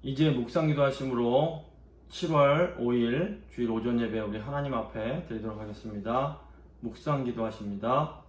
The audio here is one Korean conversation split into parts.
이제 묵상 기도하심으로 7월 5일 주일 오전 예배 우리 하나님 앞에 드리도록 하겠습니다. 묵상 기도하십니다.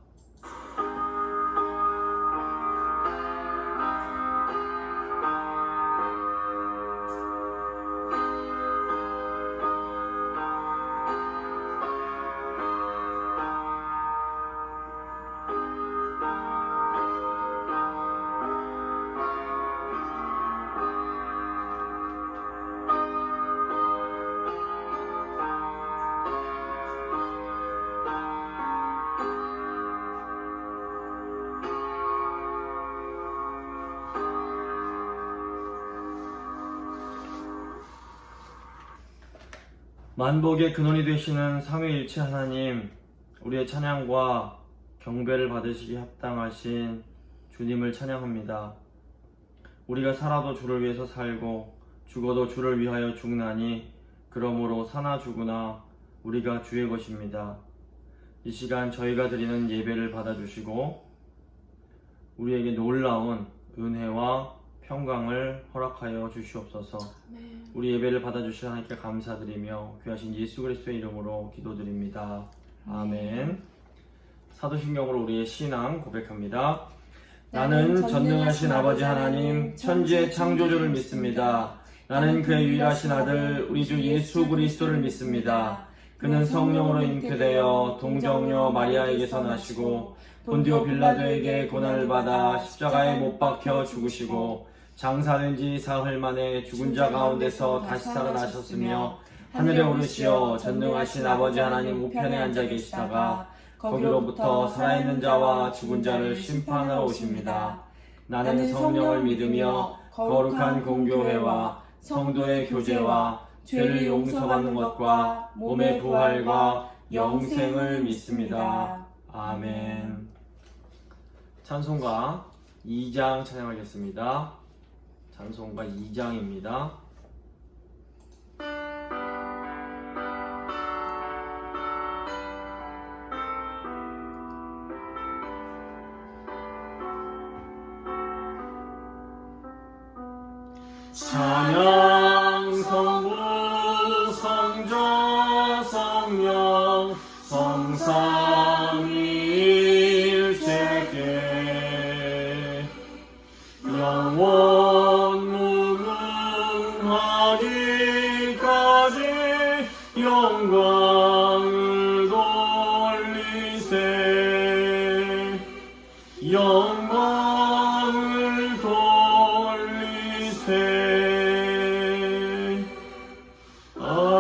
만복의 근원이 되시는 삼위일체 하나님, 우리의 찬양과 경배를 받으시기 합당하신 주님을 찬양합니다. 우리가 살아도 주를 위해서 살고 죽어도 주를 위하여 죽나니 그러므로 사나 죽으나 우리가 주의 것입니다. 이 시간 저희가 드리는 예배를 받아주시고 우리에게 놀라운 은혜와 평강을 허락하여 주시옵소서. 우리 예배를 받아주신 하나님께 감사드리며 귀하신 예수 그리스도의 이름으로 기도드립니다. 아멘. 사도신경으로 우리의 신앙 고백합니다. 나는 전능하신 아버지 하나님 천지의 창조주를 믿습니다. 나는 그의 유일하신 아들 우리 주 예수 그리스도를 믿습니다. 그는 성령으로 잉태되어 동정녀 마리아에게서 나시고 본디오 빌라도에게 고난을 받아 십자가에 못 박혀 죽으시고 장사된 지 사흘 만에 죽은 자 가운데서 다시 살아나셨으며 하늘에 오르시어 전능하신 아버지 하나님 우편에 앉아 계시다가 거기로부터 살아있는 자와 죽은 자를 심판하러 오십니다. 나는 성령을 믿으며 거룩한 공교회와 성도의 교제와 죄를 용서받는 것과 몸의 부활과 영생을 믿습니다. 아멘. 찬송가 2장 찬양하겠습니다. 찬송가 2장입니다. 찬양 성부 성자 성령 성삼위일체께 영원 무궁하기까지 영광을 돌리세 영광을 돌리세 아멘.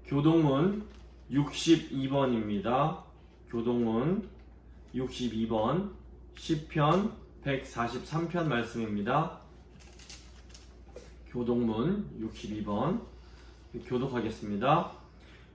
교동문 62번입니다. 교동문 62번 시편 143편 말씀입니다. 교동문 62번 교독하겠습니다.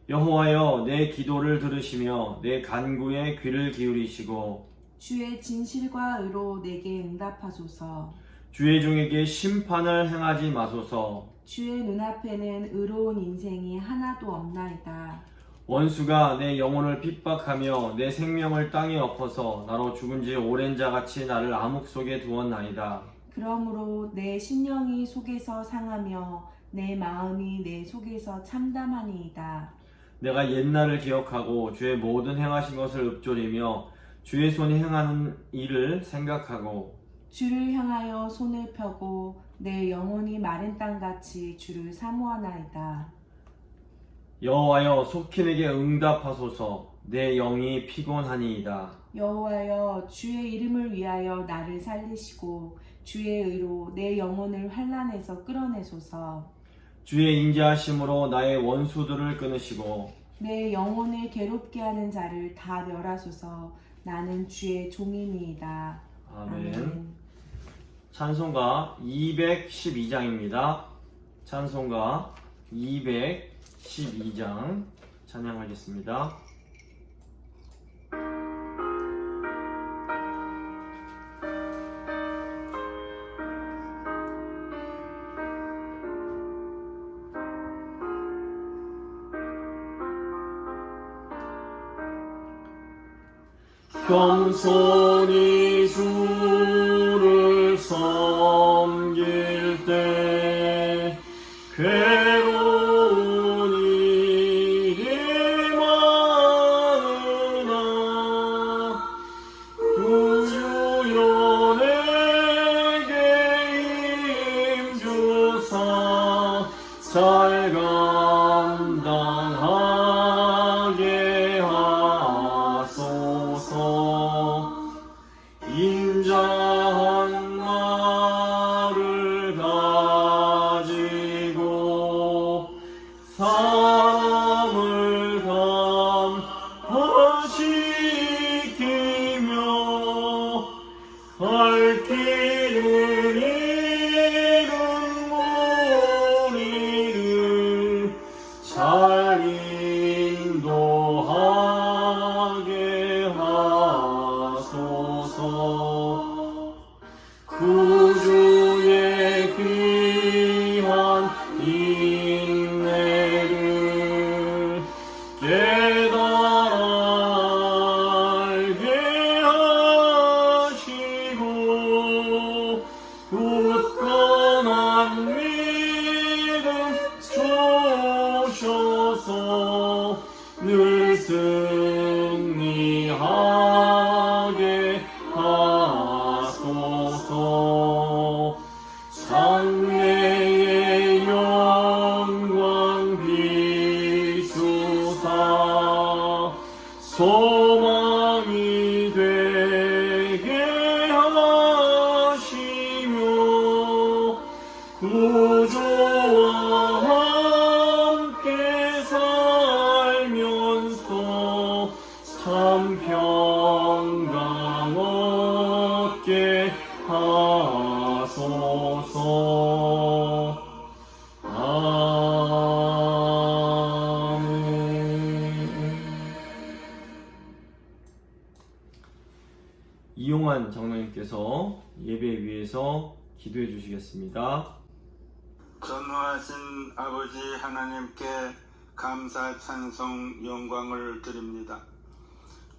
여호와여 내 기도를 들으시며 내 간구에 귀를 기울이시고 주의 진실과 의로 내게 응답하소서. 주의 종에게 심판을 행하지 마소서. 주의 눈앞에는 의로운 인생이 하나도 없나이다. 원수가 내 영혼을 핍박하며 내 생명을 땅에 엎어서 나로 죽은 지 오랜 자같이 나를 암흑 속에 두었나이다. 그러므로 내 심령이 속에서 상하며 내 마음이 내 속에서 참담하니이다. 내가 옛날을 기억하고 주의 모든 행하신 것을 읊조리며 주의 손이 행하는 일을 생각하고 주를 향하여 손을 펴고 내 영혼이 마른 땅같이 주를 사모하나이다. 여호와여 속히 내게 응답하소서. 내 영이 피곤하니이다. 여호와여 주의 이름을 위하여 나를 살리시고 주의 의로 내 영혼을 환난에서 끌어내소서. 주의 인자하심으로 나의 원수들을 끊으시고 내 영혼을 괴롭게 하는 자를 다 멸하소서. 나는 주의 종이니이다. 아멘. 찬송가 212장입니다. 찬송가 212장 찬양하겠습니다. 겸손히 주를 섬길 때 괴로운 일이 많으나 구주여 내게 힘주사 잘 감당하게 하소서. 인자한 말을 가지고 사람을 감화시키며 갈 길을 잃은 무리를 잘 인도하게 하소서. 구주의 귀한 인내를 깨달아 알게 하시고 굳건한 믿음 주셔서 늘 승리하게 하소서. 장래의 영광 비추사 소망이 되게 하시며 구주와 함께 살면서 참 평강 얻게 하소서. 아멘. 이용환 장로님께서 예배 위에서 기도해 주시겠습니다. 전능하신 아버지 하나님께 감사 찬송 영광을 드립니다.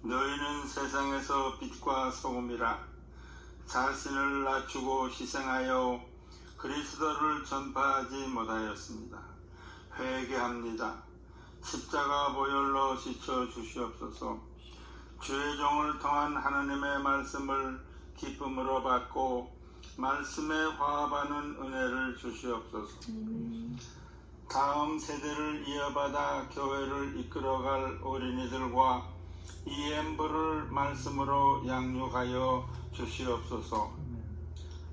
너희는 세상에서 빛과 소금이라. 자신을 낮추고 희생하여 그리스도를 전파하지 못하였습니다. 회개합니다. 십자가 보혈로 씻어 주시옵소서. 주의 종을 통한 하나님의 말씀을 기쁨으로 받고 말씀에 화합하는 은혜를 주시옵소서. 다음 세대를 이어받아 교회를 이끌어갈 어린이들과 이엠부를 말씀으로 양육하여 주시옵소서.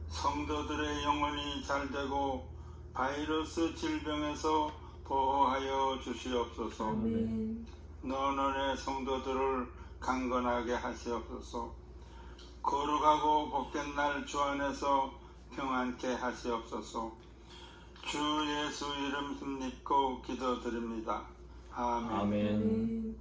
성도들의 영혼이 잘되고 바이러스 질병에서 보호하여 주시옵소서. 너넌의 성도들을 강건하게 하시옵소서. 거룩하고 복된 날 주 안에서 평안케 하시옵소서. 주 예수 이름 힘입고 기도드립니다. 아멘. 아멘.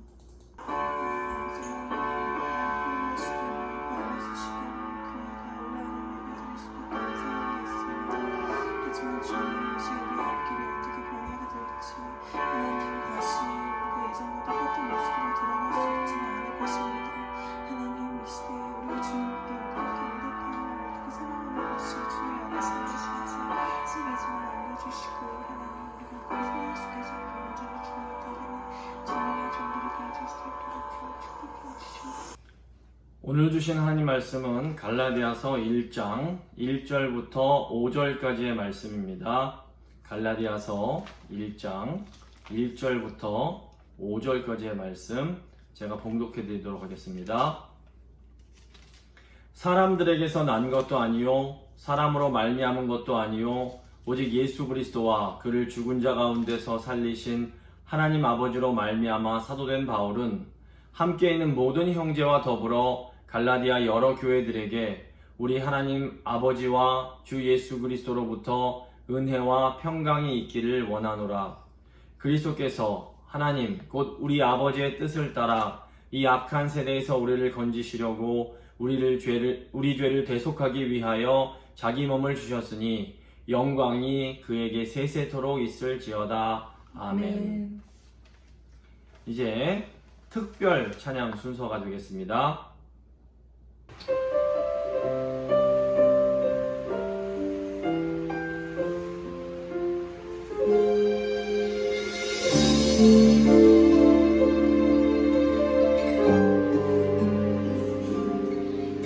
오늘 주신 하나님 말씀은 갈라디아서 1장 1절부터 5절까지의 말씀입니다. 갈라디아서 1장 1절부터 5절까지의 말씀 제가 봉독해 드리도록 하겠습니다. 사람들에게서 난 것도 아니요 사람으로 말미암은 것도 아니요 오직 예수 그리스도와 그를 죽은 자 가운데서 살리신 하나님 아버지로 말미암아 사도된 바울은 함께 있는 모든 형제와 더불어 갈라디아 여러 교회들에게 우리 하나님 아버지와 주 예수 그리스도로부터 은혜와 평강이 있기를 원하노라. 그리스도께서 하나님 곧 우리 아버지의 뜻을 따라 이 악한 세대에서 우리를 건지시려고 우리 죄를 대속하기 위하여 자기 몸을 주셨으니 영광이 그에게 세세토록 있을지어다. 아멘. 이제 특별 찬양 순서가 되겠습니다.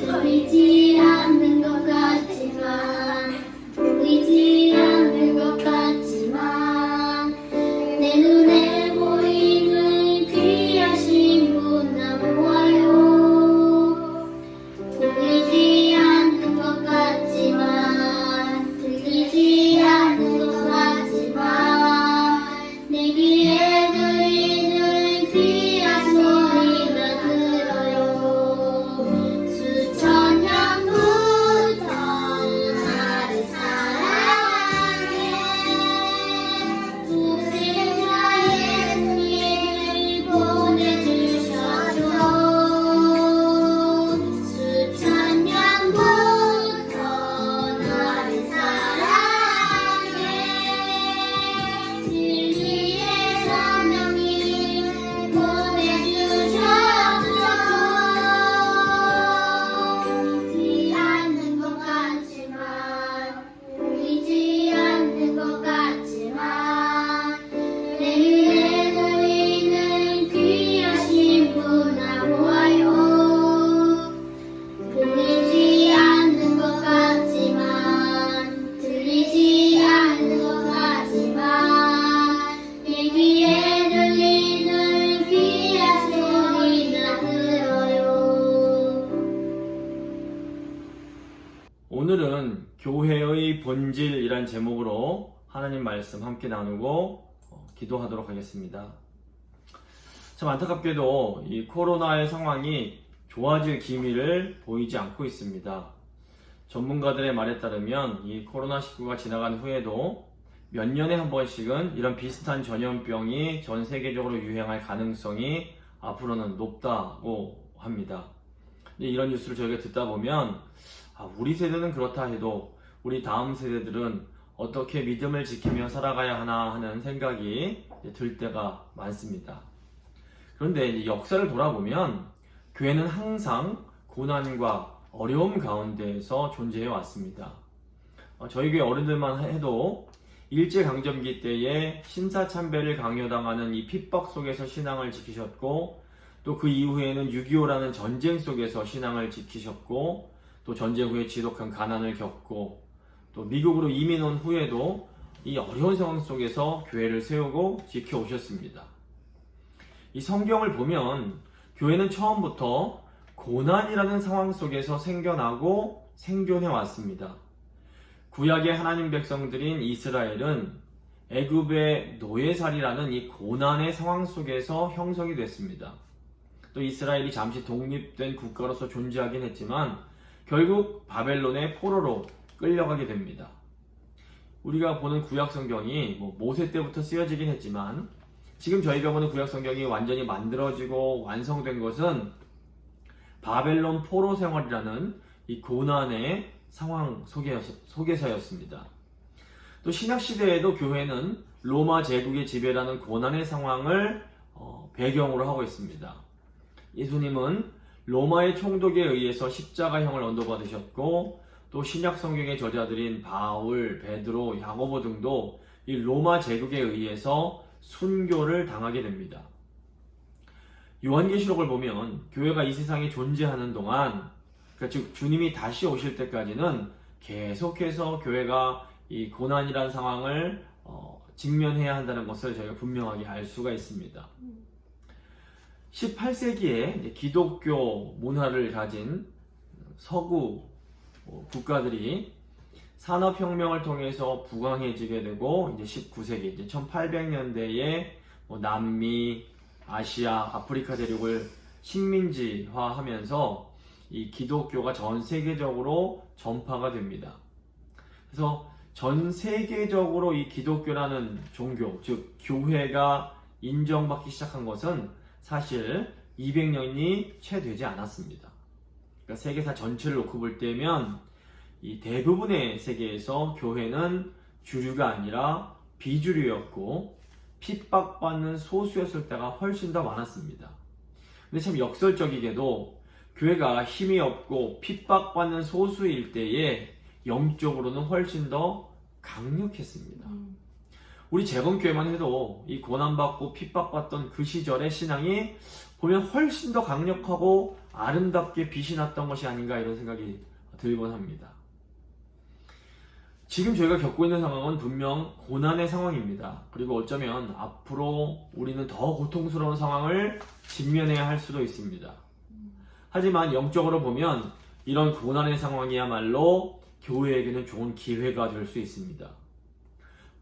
보이지 않는 것 같지만 보이지 않는 것 같지만 내 눈에 보이는 귀하신 분 나보아요. 보이지 않는 것 같지만 들리지 않는 것 같지만 내 귀에 들리는 귀한 소리 나 들어요. 수천 년부터 나를 사랑해 구세주가 예수님을 보내주셨죠. 수천 년부터 나를 사랑해 진리의 성령님 보내주셨죠. 보이지 않는 것 같지만 보이지 않는 것 같지만 내 눈에 들리는 귀하신 분 나보아요. 보이지 않는 것 같지만 들리지 않는 것 같지만 내 귀에 들리는 귀한 소리 나 들어요. 오늘은 교회의 본질이란 제목으로 하나님 말씀 함께 나누고 기도하도록 하겠습니다. 참 안타깝게도 이 코로나의 상황이 좋아질 기미를 보이지 않고 있습니다. 전문가들의 말에 따르면 이 코로나19가 지나간 후에도 몇 년에 한 번씩은 이런 비슷한 전염병이 전 세계적으로 유행할 가능성이 앞으로는 높다고 합니다. 이런 뉴스를 저희가 듣다 보면 우리 세대는 그렇다 해도 우리 다음 세대들은 어떻게 믿음을 지키며 살아가야 하나 하는 생각이 들 때가 많습니다. 그런데 이제 역사를 돌아보면 교회는 항상 고난과 어려움 가운데에서 존재해 왔습니다. 저희 교회 어른들만 해도 일제강점기 때에 신사참배를 강요당하는 이 핍박 속에서 신앙을 지키셨고, 또 그 이후에는 6.25라는 전쟁 속에서 신앙을 지키셨고, 또 전쟁 후에 지독한 가난을 겪고, 또 미국으로 이민 온 후에도 이 어려운 상황 속에서 교회를 세우고 지켜오셨습니다. 이 성경을 보면 교회는 처음부터 고난이라는 상황 속에서 생겨나고 생존해 왔습니다. 구약의 하나님 백성들인 이스라엘은 애굽의 노예살이라는 이 고난의 상황 속에서 형성이 됐습니다. 또 이스라엘이 잠시 독립된 국가로서 존재하긴 했지만 결국 바벨론의 포로로 끌려가게 됩니다. 우리가 보는 구약 성경이 모세 때부터 쓰여지긴 했지만 지금 저희가 보는 구약 성경이 완전히 만들어지고 완성된 것은 바벨론 포로 생활이라는 이 고난의 상황 속에서였습니다. 또 신약시대에도 교회는 로마 제국의 지배라는 고난의 상황을 배경으로 하고 있습니다. 예수님은 로마의 총독에 의해서 십자가형을 언도받으셨고, 또 신약 성경의 저자들인 바울, 베드로, 야고보 등도 이 로마 제국에 의해서 순교를 당하게 됩니다. 요한계시록을 보면 교회가 이 세상에 존재하는 동안, 즉 주님이 다시 오실 때까지는 계속해서 교회가 이 고난이라는 상황을 직면해야 한다는 것을 저희가 분명하게 알 수가 있습니다. 18세기에 기독교 문화를 가진 서구 국가들이 산업혁명을 통해서 부강해지게 되고, 이제 19세기, 이제 1800년대에 남미, 아시아, 아프리카 대륙을 식민지화하면서 이 기독교가 전 세계적으로 전파가 됩니다. 그래서 전 세계적으로 이 기독교라는 종교, 즉 교회가 인정받기 시작한 것은 사실 200년이 채 되지 않았습니다. 그러니까 세계사 전체를 놓고 볼 때면 이 대부분의 세계에서 교회는 주류가 아니라 비주류였고 핍박받는 소수였을 때가 훨씬 더 많았습니다. 근데 참 역설적이게도 교회가 힘이 없고 핍박받는 소수일 때에 영적으로는 훨씬 더 강력했습니다. 우리 재건교회만 해도 이 고난받고 핍박받던 그 시절의 신앙이 보면 훨씬 더 강력하고 아름답게 빛이 났던 것이 아닌가 이런 생각이 들곤 합니다. 지금 저희가 겪고 있는 상황은 분명 고난의 상황입니다. 그리고 어쩌면 앞으로 우리는 더 고통스러운 상황을 직면해야 할 수도 있습니다. 하지만 영적으로 보면 이런 고난의 상황이야말로 교회에게는 좋은 기회가 될 수 있습니다.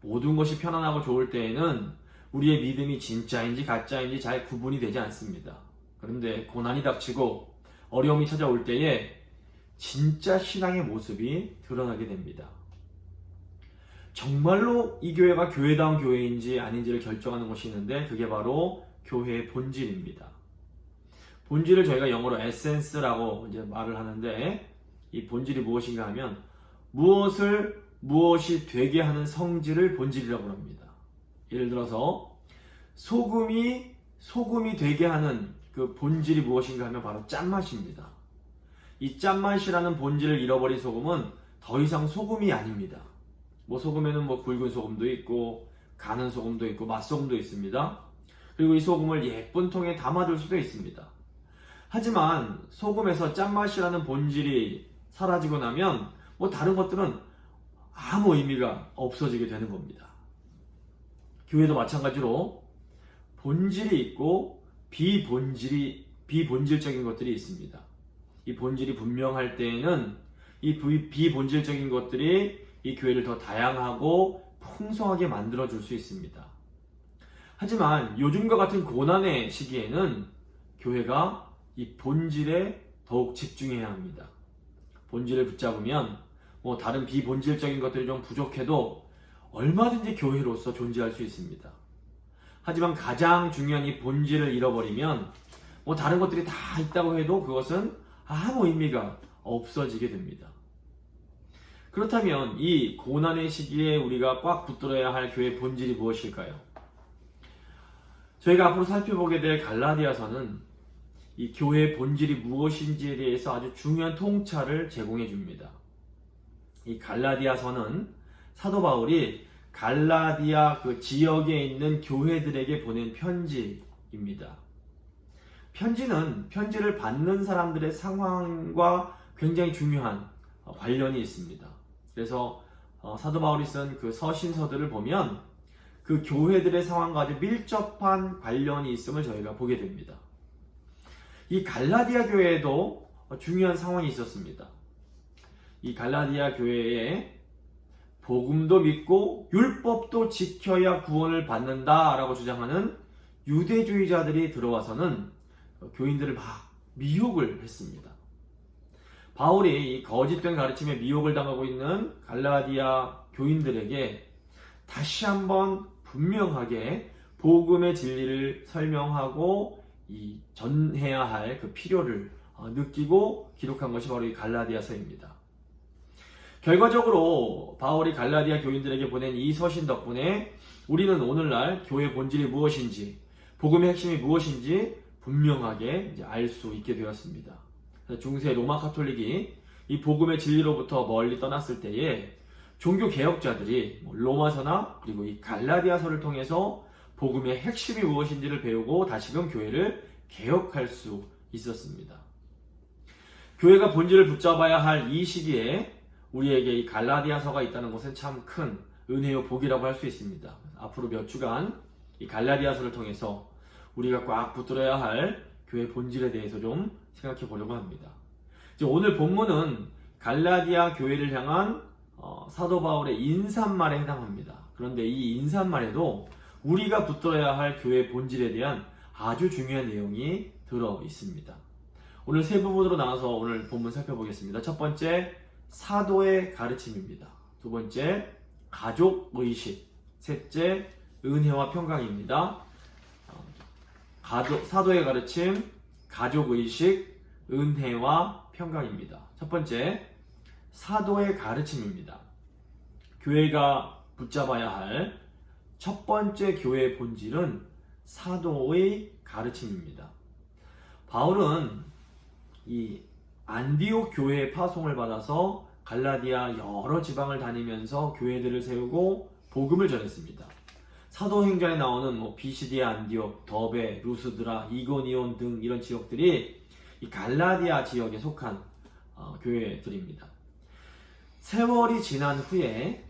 모든 것이 편안하고 좋을 때에는 우리의 믿음이 진짜인지 가짜인지 잘 구분이 되지 않습니다. 그런데 고난이 닥치고 어려움이 찾아올 때에 진짜 신앙의 모습이 드러나게 됩니다. 정말로 이 교회가 교회다운 교회인지 아닌지를 결정하는 것이 있는데 그게 바로 교회의 본질입니다. 본질을 저희가 영어로 에센스라고 이제 말을 하는데 이 본질이 무엇인가 하면 무엇이 되게 하는 성질을 본질이라고 합니다. 예를 들어서 소금이 되게 하는 그 본질이 무엇인가 하면 바로 짠맛입니다. 이 짠맛이라는 본질을 잃어버린 소금은 더 이상 소금이 아닙니다. 소금에는 굵은 소금도 있고 가는 소금도 있고 맛소금도 있습니다. 그리고 이 소금을 예쁜 통에 담아둘 수도 있습니다. 하지만 소금에서 짠맛이라는 본질이 사라지고 나면 다른 것들은 아무 의미가 없어지게 되는 겁니다. 교회도 마찬가지로 본질이 있고 비본질적인 것들이 있습니다. 이 본질이 분명할 때에는 이 비본질적인 것들이 이 교회를 더 다양하고 풍성하게 만들어줄 수 있습니다. 하지만 요즘과 같은 고난의 시기에는 교회가 이 본질에 더욱 집중해야 합니다. 본질을 붙잡으면 다른 비본질적인 것들이 좀 부족해도 얼마든지 교회로서 존재할 수 있습니다. 하지만 가장 중요한 이 본질을 잃어버리면 다른 것들이 다 있다고 해도 그것은 아무 의미가 없어지게 됩니다. 그렇다면 이 고난의 시기에 우리가 꽉 붙들어야 할 교회의 본질이 무엇일까요? 저희가 앞으로 살펴보게 될 갈라디아서는 이 교회의 본질이 무엇인지에 대해서 아주 중요한 통찰을 제공해 줍니다. 이 갈라디아서는 사도 바울이 갈라디아 그 지역에 있는 교회들에게 보낸 편지입니다. 편지를 받는 사람들의 상황과 굉장히 중요한 관련이 있습니다. 그래서 사도 바울이 쓴 그 서신서들을 보면 그 교회들의 상황과 아주 밀접한 관련이 있음을 저희가 보게 됩니다. 이 갈라디아 교회에도 중요한 상황이 있었습니다. 이 갈라디아 교회에 복음도 믿고 율법도 지켜야 구원을 받는다라고 주장하는 유대주의자들이 들어와서는 교인들을 막 미혹을 했습니다. 바울이 이 거짓된 가르침에 미혹을 당하고 있는 갈라디아 교인들에게 다시 한번 분명하게 복음의 진리를 설명하고 이 전해야 할 그 필요를 느끼고 기록한 것이 바로 이 갈라디아서입니다. 결과적으로 바울이 갈라디아 교인들에게 보낸 이 서신 덕분에 우리는 오늘날 교회 본질이 무엇인지, 복음의 핵심이 무엇인지 분명하게 알 수 있게 되었습니다. 중세 로마 카톨릭이 이 복음의 진리로부터 멀리 떠났을 때에 종교 개혁자들이 로마서나 그리고 이 갈라디아서를 통해서 복음의 핵심이 무엇인지를 배우고 다시금 교회를 개혁할 수 있었습니다. 교회가 본질을 붙잡아야 할 이 시기에 우리에게 이 갈라디아서가 있다는 것은 참 큰 은혜요 복이라고 할 수 있습니다. 앞으로 몇 주간 이 갈라디아서를 통해서 우리가 꽉 붙들어야 할 교회 본질에 대해서 좀 생각해 보려고 합니다. 이제 오늘 본문은 갈라디아 교회를 향한 사도 바울의 인사말에 해당합니다. 그런데 이 인사말에도 우리가 붙들어야 할 교회 본질에 대한 아주 중요한 내용이 들어 있습니다. 오늘 세 부분으로 나눠서 오늘 본문 살펴보겠습니다. 첫 번째, 사도의 가르침입니다. 두 번째, 가족의식. 셋째, 은혜와 평강입니다. 사도의 가르침, 가족의식, 은혜와 평강입니다. 첫 번째, 사도의 가르침입니다. 교회가 붙잡아야 할 첫 번째 교회의 본질은 사도의 가르침입니다. 바울은 이 안디옥 교회의 파송을 받아서 갈라디아 여러 지방을 다니면서 교회들을 세우고 복음을 전했습니다. 사도행전에 나오는 비시디아 안디옥, 더베, 루스드라, 이고니온 등 이런 지역들이 이 갈라디아 지역에 속한 교회들입니다. 세월이 지난 후에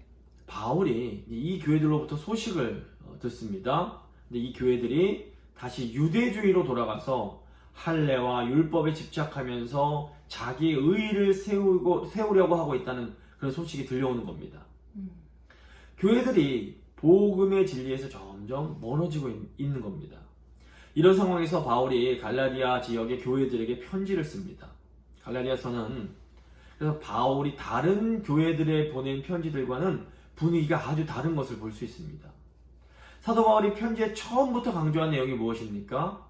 바울이 이 교회들로부터 소식을 듣습니다. 근데 이 교회들이 다시 유대주의로 돌아가서 할례와 율법에 집착하면서 자기 의의를 세우려고 하고 있다는 그런 소식이 들려오는 겁니다. 교회들이 복음의 진리에서 점점 멀어지고 있는 겁니다. 이런 상황에서 바울이 갈라디아 지역의 교회들에게 편지를 씁니다. 갈라디아서는 그래서 바울이 다른 교회들에 보낸 편지들과는 분위기가 아주 다른 것을 볼 수 있습니다. 사도 바울이 편지에 처음부터 강조한 내용이 무엇입니까?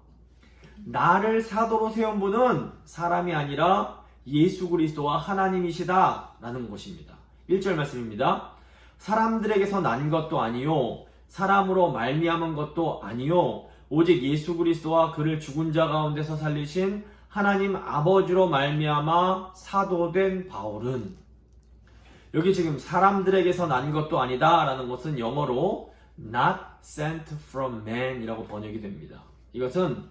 나를 사도로 세운 분은 사람이 아니라 예수 그리스도와 하나님이시다 라는 것입니다. 1절 말씀입니다. 사람들에게서 난 것도 아니요 사람으로 말미암은 것도 아니요 오직 예수 그리스도와 그를 죽은 자 가운데서 살리신 하나님 아버지로 말미암아 사도된 바울은, 여기 지금 사람들에게서 난 것도 아니다 라는 것은 영어로 not sent from man 이라고 번역이 됩니다. 이것은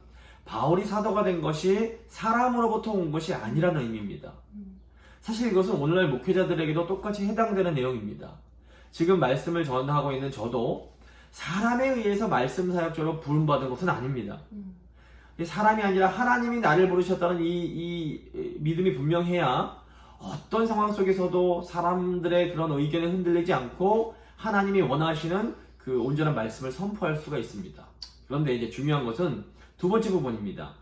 바울이 사도가 된 것이 사람으로부터 온 것이 아니라는 의미입니다. 사실 이것은 오늘날 목회자들에게도 똑같이 해당되는 내용입니다. 지금 말씀을 전하고 있는 저도 사람에 의해서 말씀 사역자로 부름받은 것은 아닙니다. 사람이 아니라 하나님이 나를 부르셨다는 이 믿음이 분명해야 어떤 상황 속에서도 사람들의 그런 의견에 흔들리지 않고 하나님이 원하시는 그 온전한 말씀을 선포할 수가 있습니다. 그런데 이제 중요한 것은 두 번째 부분입니다.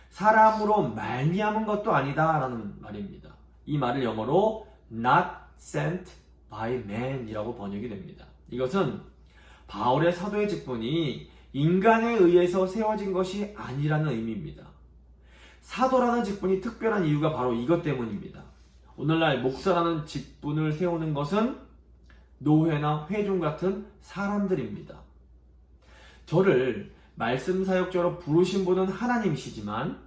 사람으로 말미암은 것도 아니다 라는 말입니다. 이 말을 영어로 not sent by man 이라고 번역이 됩니다. 이것은 바울의 사도의 직분이 인간에 의해서 세워진 것이 아니라는 의미입니다. 사도라는 직분이 특별한 이유가 바로 이것 때문입니다. 오늘날 목사라는 직분을 세우는 것은 노회나 회중 같은 사람들입니다. 저를 말씀 사역자로 부르신 분은 하나님이시지만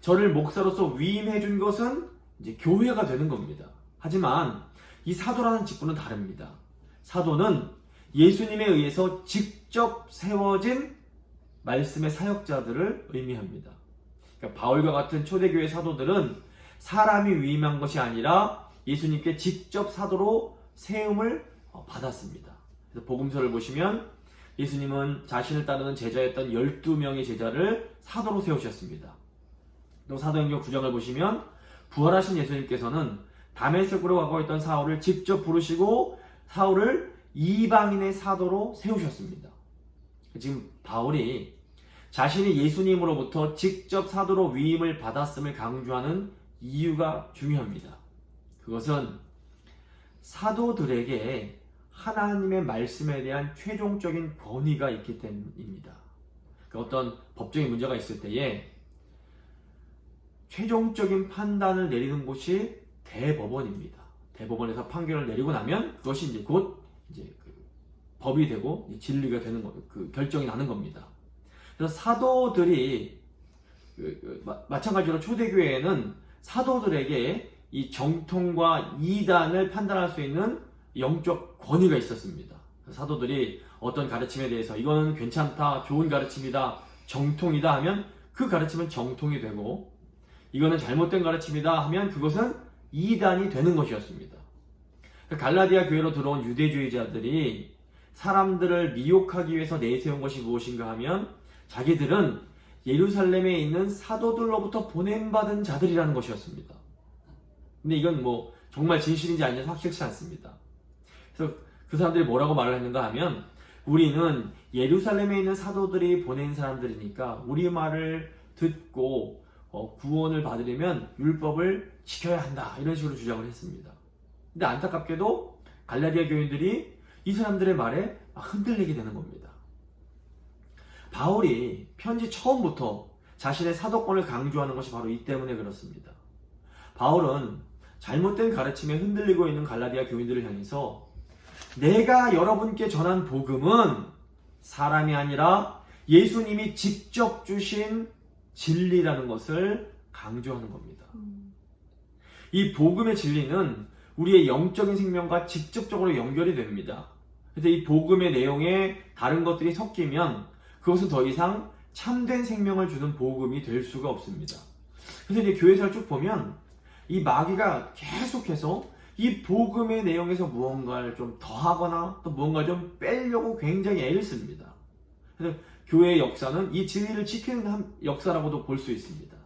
저를 목사로서 위임해 준 것은 이제 교회가 되는 겁니다. 하지만 이 사도라는 직분은 다릅니다. 사도는 예수님에 의해서 직접 세워진 말씀의 사역자들을 의미합니다. 그러니까 바울과 같은 초대교회 사도들은 사람이 위임한 것이 아니라 예수님께 직접 사도로 세움을 받았습니다. 그래서 복음서를 보시면 예수님은 자신을 따르는 제자였던 12명의 제자를 사도로 세우셨습니다. 또 사도행전 9장을 보시면 부활하신 예수님께서는 다메섹으로 가고 있던 사울을 직접 부르시고 사울을 이방인의 사도로 세우셨습니다. 지금 바울이 자신이 예수님으로부터 직접 사도로 위임을 받았음을 강조하는 이유가 중요합니다. 그것은 사도들에게 하나님의 말씀에 대한 최종적인 권위가 있기 때문입니다. 어떤 법적인 문제가 있을 때에 최종적인 판단을 내리는 곳이 대법원입니다. 대법원에서 판결을 내리고 나면 그것이 이제 곧 법이 되고 진리가 되는 거, 그 결정이 나는 겁니다. 그래서 사도들이 마찬가지로 초대교회에는 사도들에게 이 정통과 이단을 판단할 수 있는 영적 권위가 있었습니다. 사도들이 어떤 가르침에 대해서 이거는 괜찮다, 좋은 가르침이다, 정통이다 하면 그 가르침은 정통이 되고, 이거는 잘못된 가르침이다 하면 그것은 이단이 되는 것이었습니다. 갈라디아 교회로 들어온 유대주의자들이 사람들을 미혹하기 위해서 내세운 것이 무엇인가 하면 자기들은 예루살렘에 있는 사도들로부터 보냄받은 자들이라는 것이었습니다. 근데 이건 정말 진실인지 아닌지 확실치 않습니다. 그래서 그 사람들이 뭐라고 말을 했는가 하면, 우리는 예루살렘에 있는 사도들이 보낸 사람들이니까 우리 말을 듣고 구원을 받으려면 율법을 지켜야 한다, 이런 식으로 주장을 했습니다. 근데 안타깝게도 갈라디아 교인들이 이 사람들의 말에 흔들리게 되는 겁니다. 바울이 편지 처음부터 자신의 사도권을 강조하는 것이 바로 이 때문에 그렇습니다. 바울은 잘못된 가르침에 흔들리고 있는 갈라디아 교인들을 향해서 내가 여러분께 전한 복음은 사람이 아니라 예수님이 직접 주신 진리라는 것을 강조하는 겁니다. 이 복음의 진리는 우리의 영적인 생명과 직접적으로 연결이 됩니다. 그래서 이 복음의 내용에 다른 것들이 섞이면 그것은 더 이상 참된 생명을 주는 복음이 될 수가 없습니다. 그래서 이제 교회사를 쭉 보면 이 마귀가 계속해서 이 복음의 내용에서 무언가를 좀 더하거나 또 무언가를 좀 빼려고 굉장히 애를 씁니다. 그래서 교회의 역사는 이 진리를 지키는 역사라고도 볼 수 있습니다.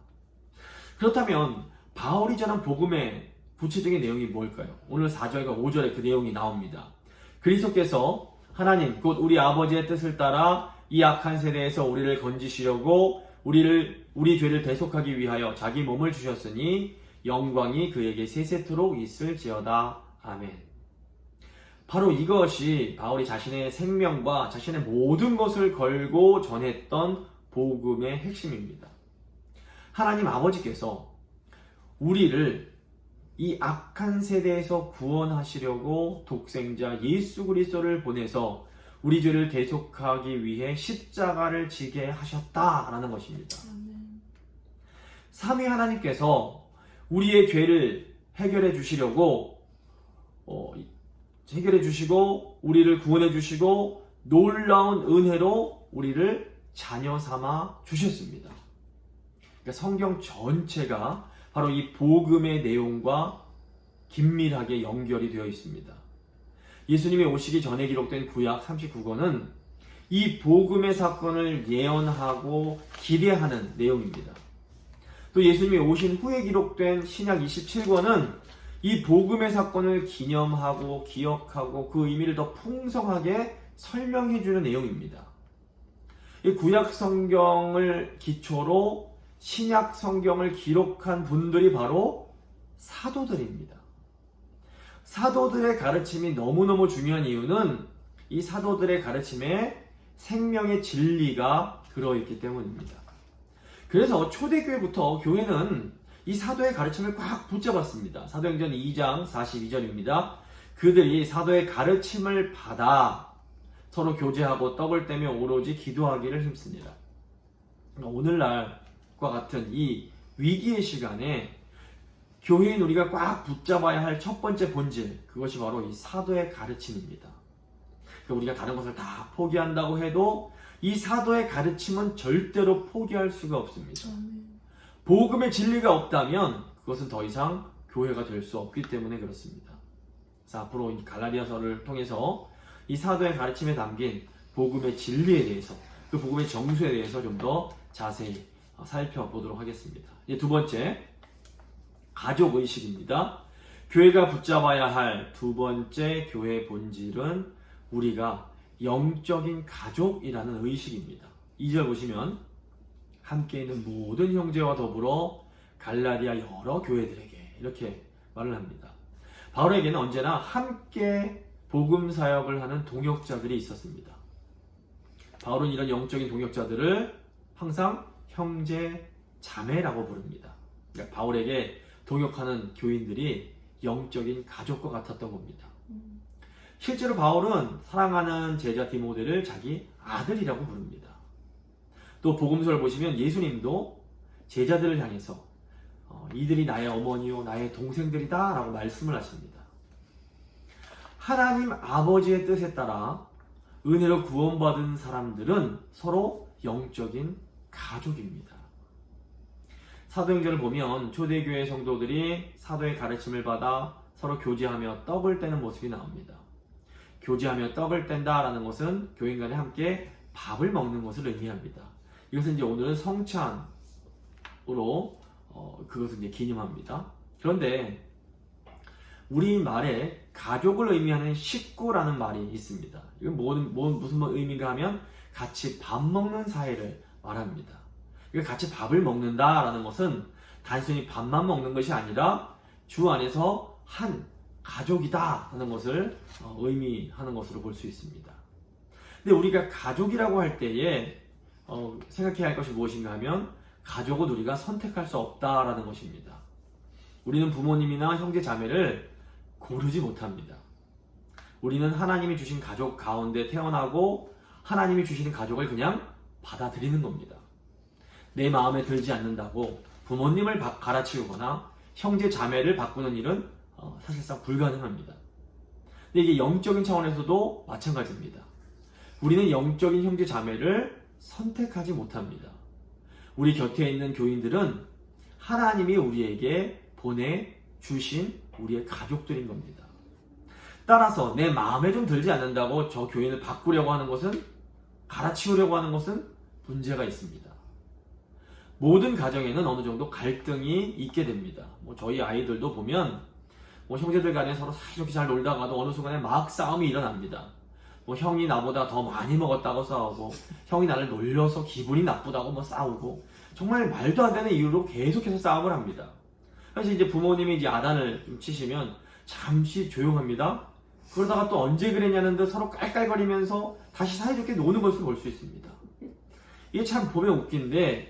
그렇다면 바울이 전한 복음의 구체적인 내용이 뭘까요? 오늘 4절과 5절에 그 내용이 나옵니다. 그리스도께서 하나님 곧 우리 아버지의 뜻을 따라 이 악한 세대에서 우리를 건지시려고 우리 죄를 대속하기 위하여 자기 몸을 주셨으니 영광이 그에게 세세토록 있을지어다. 아멘. 바로 이것이 바울이 자신의 생명과 자신의 모든 것을 걸고 전했던 복음의 핵심입니다. 하나님 아버지께서 우리를 이 악한 세대에서 구원하시려고 독생자 예수 그리스도를 보내서 우리 죄를 대속하기 위해 십자가를 지게 하셨다라는 것입니다. 삼위 하나님께서 우리의 죄를 해결해 주시려고 해결해 주시고 우리를 구원해 주시고 놀라운 은혜로 우리를 자녀 삼아 주셨습니다. 그러니까 성경 전체가 바로 이 복음의 내용과 긴밀하게 연결이 되어 있습니다. 예수님이 오시기 전에 기록된 구약 39권은 이 복음의 사건을 예언하고 기대하는 내용입니다. 또 예수님이 오신 후에 기록된 신약 27권은 이 복음의 사건을 기념하고 기억하고 그 의미를 더 풍성하게 설명해주는 내용입니다. 이 구약 성경을 기초로 신약 성경을 기록한 분들이 바로 사도들입니다. 사도들의 가르침이 너무너무 중요한 이유는 이 사도들의 가르침에 생명의 진리가 들어있기 때문입니다. 그래서 초대교회부터 교회는 이 사도의 가르침을 꽉 붙잡았습니다. 사도행전 2장 42절입니다. 그들이 사도의 가르침을 받아 서로 교제하고 떡을 떼며 오로지 기도하기를 힘씁니다. 오늘날과 같은 이 위기의 시간에 교회인 우리가 꽉 붙잡아야 할 첫 번째 본질, 그것이 바로 이 사도의 가르침입니다. 그러니까 우리가 다른 것을 다 포기한다고 해도 이 사도의 가르침은 절대로 포기할 수가 없습니다. 복음의 진리가 없다면 그것은 더 이상 교회가 될 수 없기 때문에 그렇습니다. 그래서 앞으로 이 갈라디아서를 통해서 이 사도의 가르침에 담긴 복음의 진리에 대해서, 그 복음의 정수에 대해서 좀 더 자세히 살펴보도록 하겠습니다. 이제 두 번째, 가족의식입니다. 교회가 붙잡아야 할 두 번째 교회의 본질은 우리가 영적인 가족이라는 의식입니다. 2절 보시면 함께 있는 모든 형제와 더불어 갈라디아 여러 교회들에게 이렇게 말을 합니다. 바울에게는 언제나 함께 복음 사역을 하는 동역자들이 있었습니다. 바울은 이런 영적인 동역자들을 항상 형제, 자매라고 부릅니다. 그러니까 바울에게 동역하는 교인들이 영적인 가족과 같았던 겁니다. 실제로 바울은 사랑하는 제자 디모데를 자기 아들이라고 부릅니다. 또 복음서를 보시면 예수님도 제자들을 향해서 이들이 나의 어머니요 나의 동생들이다 라고 말씀을 하십니다. 하나님 아버지의 뜻에 따라 은혜로 구원받은 사람들은 서로 영적인 가족입니다. 사도행전을 보면 초대교회 성도들이 사도의 가르침을 받아 서로 교제하며 떡을 떼는 모습이 나옵니다. 교제하며 떡을 뗀다라는 것은 교인 간에 함께 밥을 먹는 것을 의미합니다. 이것은 이제 오늘은 성찬으로 그것을 이제 기념합니다. 그런데 우리말에 가족을 의미하는 식구라는 말이 있습니다. 이건 무슨 의미인가 하면 같이 밥 먹는 사이를 말합니다. 같이 밥을 먹는다라는 것은 단순히 밥만 먹는 것이 아니라 주 안에서 한 가족이다 하는 것을 의미하는 것으로 볼 수 있습니다. 근데 우리가 가족이라고 할 때에 생각해야 할 것이 무엇인가 하면 가족은 우리가 선택할 수 없다라는 것입니다. 우리는 부모님이나 형제 자매를 고르지 못합니다. 우리는 하나님이 주신 가족 가운데 태어나고 하나님이 주시는 가족을 그냥 받아들이는 겁니다. 내 마음에 들지 않는다고 부모님을 갈아치우거나 형제 자매를 바꾸는 일은 사실상 불가능합니다. 근데 이게 영적인 차원에서도 마찬가지입니다. 우리는 영적인 형제 자매를 선택하지 못합니다. 우리 곁에 있는 교인들은 하나님이 우리에게 보내주신 우리의 가족들인 겁니다. 따라서 내 마음에 좀 들지 않는다고 저 교인을 바꾸려고 하는 것은, 갈아치우려고 하는 것은 문제가 있습니다. 모든 가정에는 어느 정도 갈등이 있게 됩니다. 저희 아이들도 보면 형제들 간에 서로 사이좋게 잘 놀다가도 어느 순간에 막 싸움이 일어납니다. 형이 나보다 더 많이 먹었다고 싸우고, 형이 나를 놀려서 기분이 나쁘다고 싸우고, 정말 말도 안 되는 이유로 계속해서 싸움을 합니다. 그래서 이제 부모님이 이제 야단을 좀 치시면 잠시 조용합니다. 그러다가 또 언제 그랬냐는 듯 서로 깔깔거리면서 다시 사이좋게 노는 것을 볼 수 있습니다. 이게 참 보면 웃긴데,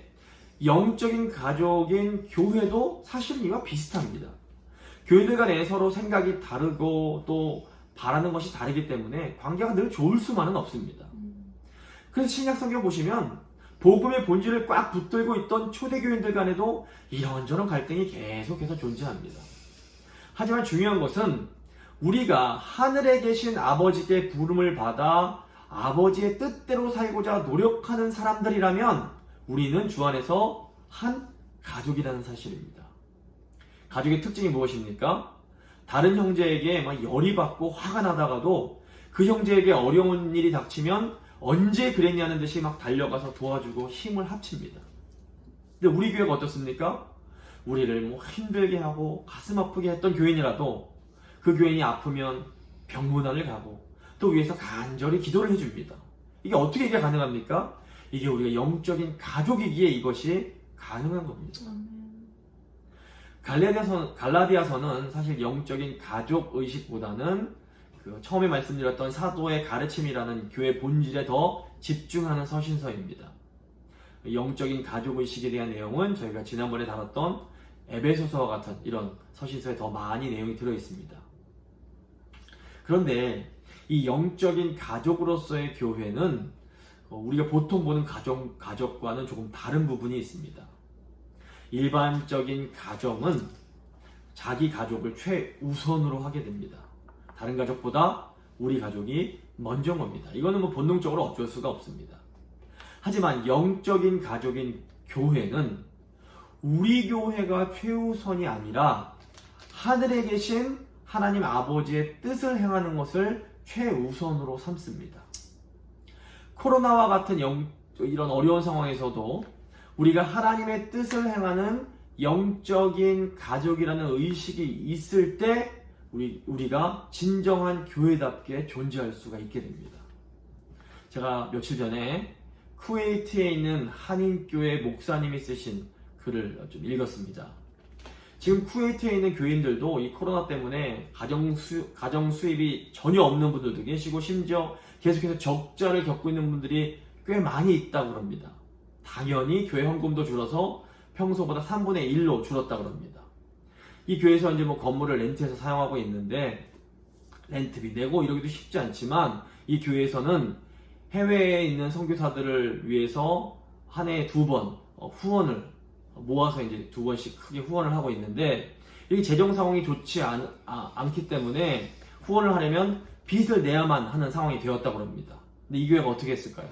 영적인 가족인 교회도 사실은 이와 비슷합니다. 교회들 간에 서로 생각이 다르고 또 바라는 것이 다르기 때문에 관계가 늘 좋을 수만은 없습니다. 그래서 신약 성경 보시면 복음의 본질을 꽉 붙들고 있던 초대교인들 간에도 이런저런 갈등이 계속해서 존재합니다. 하지만 중요한 것은 우리가 하늘에 계신 아버지께 부름을 받아 아버지의 뜻대로 살고자 노력하는 사람들이라면 우리는 주 안에서 한 가족이라는 사실입니다. 가족의 특징이 무엇입니까? 다른 형제에게 열이 받고 화가 나다가도 그 형제에게 어려운 일이 닥치면 언제 그랬냐는 듯이 달려가서 도와주고 힘을 합칩니다. 근데 우리 교회가 어떻습니까? 우리를 힘들게 하고 가슴 아프게 했던 교인이라도 그 교인이 아프면 병문안을 가고 또 위에서 간절히 기도를 해줍니다. 이게 어떻게 이게 가능합니까? 이게 우리가 영적인 가족이기에 이것이 가능한 겁니다. 갈라디아서는 사실 영적인 가족 의식보다는 처음에 말씀드렸던 사도의 가르침이라는 교회 본질에 더 집중하는 서신서입니다. 영적인 가족 의식에 대한 내용은 저희가 지난번에 다뤘던 에베소서와 같은 이런 서신서에 더 많이 내용이 들어 있습니다. 그런데 이 영적인 가족으로서의 교회는 우리가 보통 보는 가족과는 조금 다른 부분이 있습니다. 일반적인 가정은 자기 가족을 최우선으로 하게 됩니다. 다른 가족보다 우리 가족이 먼저인 겁니다. 이거는 본능적으로 어쩔 수가 없습니다. 하지만 영적인 가족인 교회는 우리 교회가 최우선이 아니라 하늘에 계신 하나님 아버지의 뜻을 행하는 것을 최우선으로 삼습니다. 코로나와 같은 이런 어려운 상황에서도 우리가 하나님의 뜻을 행하는 영적인 가족이라는 의식이 있을 때 우리가 진정한 교회답게 존재할 수가 있게 됩니다. 제가 며칠 전에 쿠웨이트에 있는 한인교회 목사님이 쓰신 글을 좀 읽었습니다. 지금 쿠웨이트에 있는 교인들도 이 코로나 때문에 가정 수입이 전혀 없는 분들도 계시고 심지어 계속해서 적자를 겪고 있는 분들이 꽤 많이 있다고 합니다. 당연히 교회 헌금도 줄어서 평소보다 3분의 1로 줄었다고 합니다. 이 교회에서 이제 건물을 렌트해서 사용하고 있는데 렌트비 내고 이러기도 쉽지 않지만 이 교회에서는 해외에 있는 선교사들을 위해서 한 해에 2번 후원을 모아서 이제 2번씩 크게 후원을 하고 있는데 이게 재정 상황이 좋지 않기 때문에 후원을 하려면 빚을 내야만 하는 상황이 되었다고 합니다. 근데 이 교회가 어떻게 했을까요?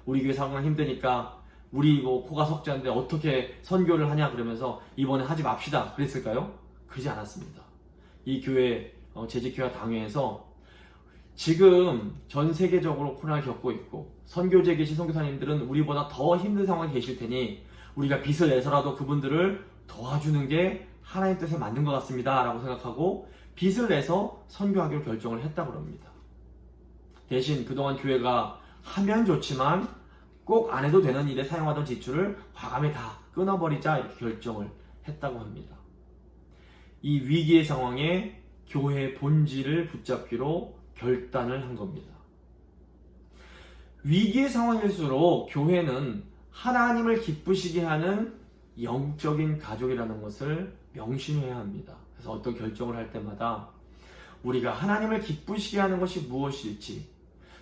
우리 교회 상황이 힘드니까 우리 코가 석자인데 어떻게 선교를 하냐 그러면서 이번에 하지 맙시다 그랬을까요? 그러지 않았습니다. 이 교회 재직회와 당회에서 지금 전 세계적으로 코로나를 겪고 있고 선교지에 계신 선교사님들은 우리보다 더 힘든 상황에 계실 테니 우리가 빚을 내서라도 그분들을 도와주는 게 하나님 뜻에 맞는 것 같습니다 라고 생각하고 빚을 내서 선교하기로 결정을 했다고 합니다. 대신 그동안 교회가 하면 좋지만 꼭 안 해도 되는 일에 사용하던 지출을 과감히 다 끊어버리자 이렇게 결정을 했다고 합니다. 이 위기의 상황에 교회의 본질을 붙잡기로 결단을 한 겁니다. 위기의 상황일수록 교회는 하나님을 기쁘시게 하는 영적인 가족이라는 것을 명심해야 합니다. 그래서 어떤 결정을 할 때마다 우리가 하나님을 기쁘시게 하는 것이 무엇일지,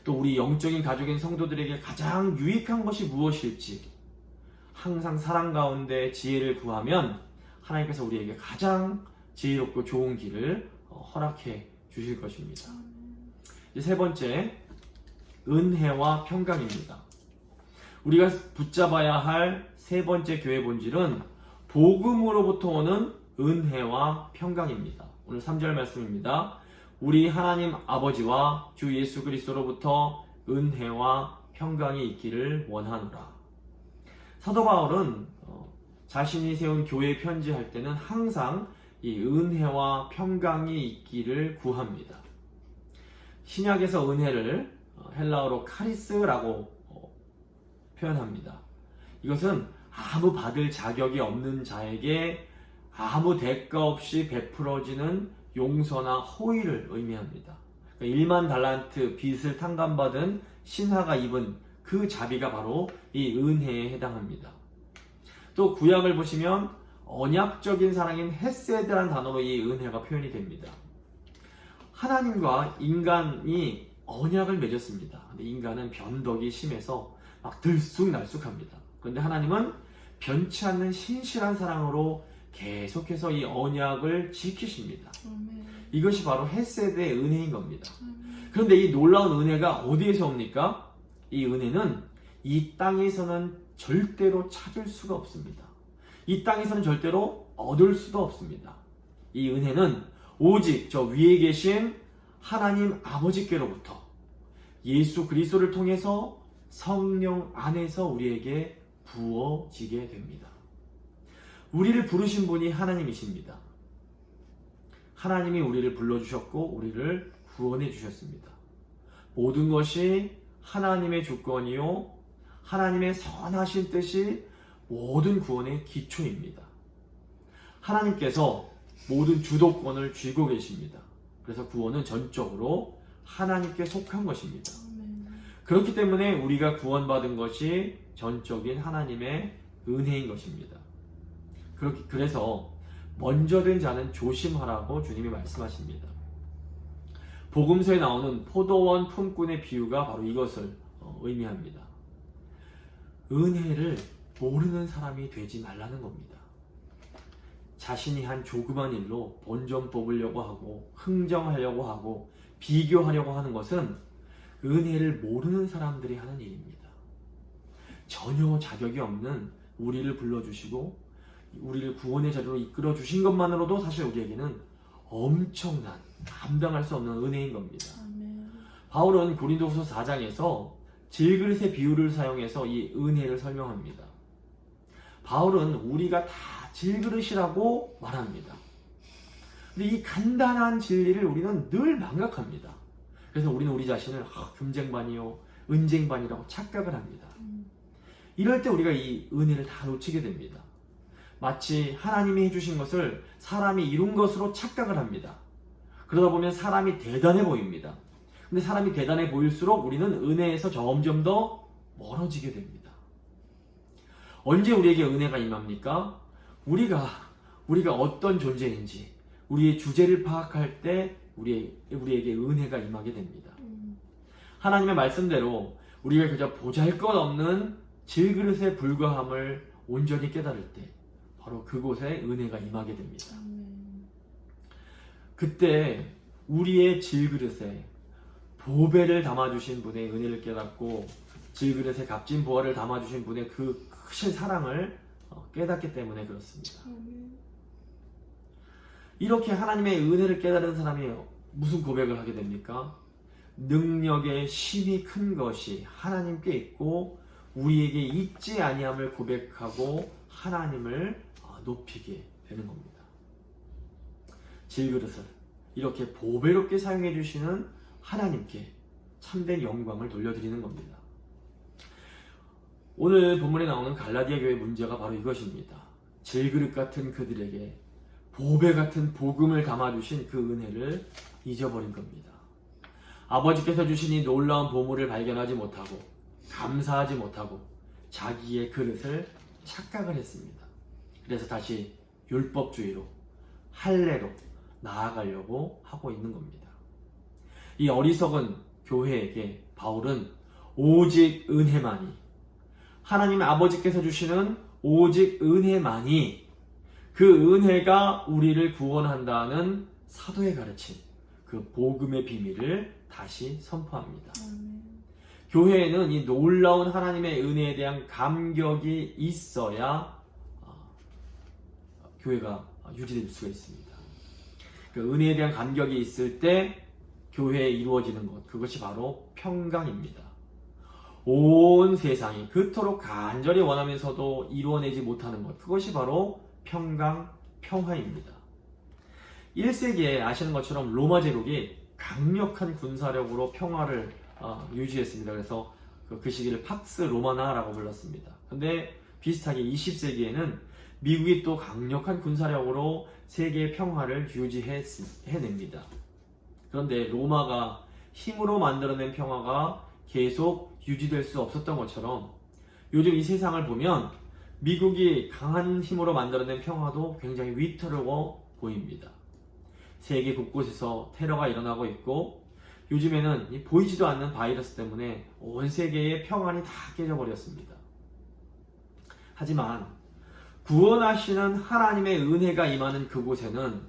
또 우리 영적인 가족인 성도들에게 가장 유익한 것이 무엇일지 항상 사랑 가운데 지혜를 구하면 하나님께서 우리에게 가장 지혜롭고 좋은 길을 허락해 주실 것입니다. 이제 세 번째, 은혜와 평강입니다. 우리가 붙잡아야 할 세 번째 교회 본질은 복음으로부터 오는 은혜와 평강입니다. 오늘 3절 말씀입니다. 우리 하나님 아버지와 주 예수 그리스도로부터 은혜와 평강이 있기를 원하노라. 사도 바울은 자신이 세운 교회에 편지할 때는 항상 이 은혜와 평강이 있기를 구합니다. 신약에서 은혜를 헬라어로 카리스라고 표현합니다. 이것은 아무 받을 자격이 없는 자에게 아무 대가 없이 베풀어지는 용서나 호의를 의미합니다. 1만 달란트 빚을 탕감받은 신하가 입은 그 자비가 바로 이 은혜에 해당합니다. 또 구약을 보시면 언약적인 사랑인 헤세드라는 단어로 이 은혜가 표현이 됩니다. 하나님과 인간이 언약을 맺었습니다. 근데 인간은 변덕이 심해서 막 들쑥날쑥합니다. 그런데 하나님은 변치 않는 신실한 사랑으로 계속해서 이 언약을 지키십니다. 이것이 바로 헤세드의 은혜인 겁니다. 그런데 이 놀라운 은혜가 어디에서 옵니까? 이 은혜는 이 땅에서는 절대로 찾을 수가 없습니다. 이 땅에서는 절대로 얻을 수도 없습니다. 이 은혜는 오직 저 위에 계신 하나님 아버지께로부터 예수 그리스도를 통해서 성령 안에서 우리에게 부어지게 됩니다. 우리를 부르신 분이 하나님이십니다. 하나님이 우리를 불러주셨고 우리를 구원해 주셨습니다. 모든 것이 하나님의 주권이요 하나님의 선하신 뜻이 모든 구원의 기초입니다. 하나님께서 모든 주도권을 쥐고 계십니다. 그래서 구원은 전적으로 하나님께 속한 것입니다. 그렇기 때문에 우리가 구원받은 것이 전적인 하나님의 은혜인 것입니다. 그래서 먼저 된 자는 조심하라고 주님이 말씀하십니다. 복음서에 나오는 포도원 품꾼의 비유가 바로 이것을 의미합니다. 은혜를 모르는 사람이 되지 말라는 겁니다. 자신이 한 조그만 일로 본전 뽑으려고 하고 흥정하려고 하고 비교하려고 하는 것은 은혜를 모르는 사람들이 하는 일입니다. 전혀 자격이 없는 우리를 불러주시고 우리를 구원의 자리로 이끌어 주신 것만으로도 사실 우리에게는 엄청난 감당할 수 없는 은혜인 겁니다. 바울은 고린도후서 4장에서 질그릇의 비유를 사용해서 이 은혜를 설명합니다. 바울은 우리가 다 질그릇이라고 말합니다. 근데 이 간단한 진리를 우리는 늘 망각합니다. 그래서 우리는 우리 자신을 금쟁반이요 은쟁반이라고 착각을 합니다. 이럴 때 우리가 이 은혜를 다 놓치게 됩니다. 마치 하나님이 해주신 것을 사람이 이룬 것으로 착각을 합니다. 그러다 보면 사람이 대단해 보입니다. 근데 사람이 대단해 보일수록 우리는 은혜에서 점점 더 멀어지게 됩니다. 언제 우리에게 은혜가 임합니까? 우리가 어떤 존재인지 우리의 주제를 파악할 때 우리에게 은혜가 임하게 됩니다. 하나님의 말씀대로 우리가 그저 보잘것없는 질그릇에 불과함을 온전히 깨달을 때 바로 그곳에 은혜가 임하게 됩니다. 그때 우리의 질그릇에 보배를 담아주신 분의 은혜를 깨닫고 질그릇에 값진 보화를 담아주신 분의 그 크신 사랑을 깨닫기 때문에 그렇습니다. 이렇게 하나님의 은혜를 깨달은 사람이 무슨 고백을 하게 됩니까? 능력의 힘이 큰 것이 하나님께 있고 우리에게 있지 아니함을 고백하고 하나님을 높이게 되는 겁니다. 질그릇을 이렇게 보배롭게 사용해 주시는 하나님께 참된 영광을 돌려드리는 겁니다. 오늘 본문에 나오는 갈라디아 교회 문제가 바로 이것입니다. 질그릇 같은 그들에게 보배 같은 복음을 담아주신 그 은혜를 잊어버린 겁니다. 아버지께서 주신 이 놀라운 보물을 발견하지 못하고 감사하지 못하고 자기의 그릇을 착각을 했습니다. 그래서 다시 율법주의로 할례로 나아가려고 하고 있는 겁니다. 이 어리석은 교회에게 바울은 오직 은혜만이 하나님 아버지께서 주시는 오직 은혜만이, 그 은혜가 우리를 구원한다는 사도의 가르침, 그 복음의 비밀을 다시 선포합니다. 교회에는 이 놀라운 하나님의 은혜에 대한 감격이 있어야 교회가 유지될 수가 있습니다. 그 은혜에 대한 감격이 있을 때 교회에 이루어지는 것, 그것이 바로 평강입니다. 온 세상이 그토록 간절히 원하면서도 이루어내지 못하는 것, 그것이 바로 평강, 평화입니다. 1세기에 아시는 것처럼 로마 제국이 강력한 군사력으로 평화를 유지했습니다. 그래서 그 시기를 팍스 로마나라고 불렀습니다. 근데 비슷하게 20세기에는 미국이 또 강력한 군사력으로 세계의 평화를 유지해냅니다. 그런데 로마가 힘으로 만들어낸 평화가 계속 유지될 수 없었던 것처럼 요즘 이 세상을 보면 미국이 강한 힘으로 만들어낸 평화도 굉장히 위태로워 보입니다. 세계 곳곳에서 테러가 일어나고 있고 요즘에는 보이지도 않는 바이러스 때문에 온 세계의 평안이 다 깨져버렸습니다. 하지만 구원하시는 하나님의 은혜가 임하는 그곳에는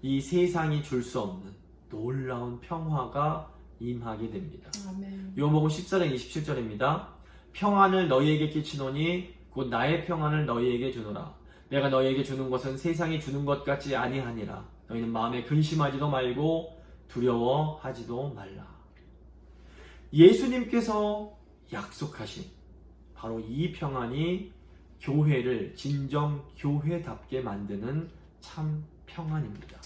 이 세상이 줄 수 없는 놀라운 평화가 임하게 됩니다. 아멘. 요한복음 14장 27절입니다. 평안을 너희에게 끼치노니 곧 나의 평안을 너희에게 주노라. 내가 너희에게 주는 것은 세상이 주는 것 같지 아니하니라. 너희는 마음에 근심하지도 말고 두려워하지도 말라. 예수님께서 약속하신 바로 이 평안이 교회를 진정 교회답게 만드는 참 평안입니다.